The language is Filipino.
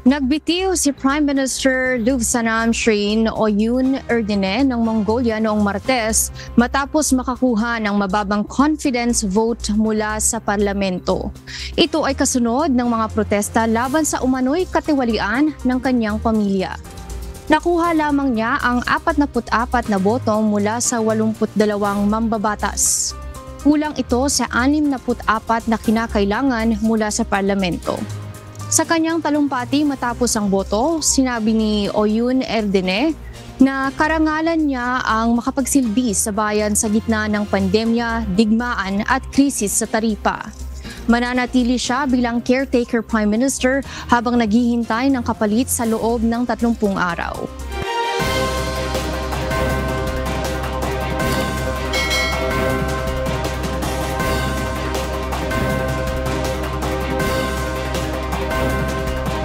Nagbitiw si Prime Minister Luvsanam Srin Oyun Erdene ng Mongolia noong Martes matapos makakuha ng mababang confidence vote mula sa parlamento. Ito ay kasunod ng mga protesta laban sa umano'y katiwalian ng kanyang pamilya. Nakuha lamang niya ang 44 na boto mula sa 82 mambabatas. Kulang ito sa 64 na kinakailangan mula sa parlamento. Sa kanyang talumpati matapos ang boto, sinabi ni Oyun Erdene na karangalan niya ang makapagsilbi sa bayan sa gitna ng pandemya, digmaan at krisis sa taripa. Mananatili siya bilang caretaker prime minister habang naghihintay ng kapalit sa loob ng 30 araw.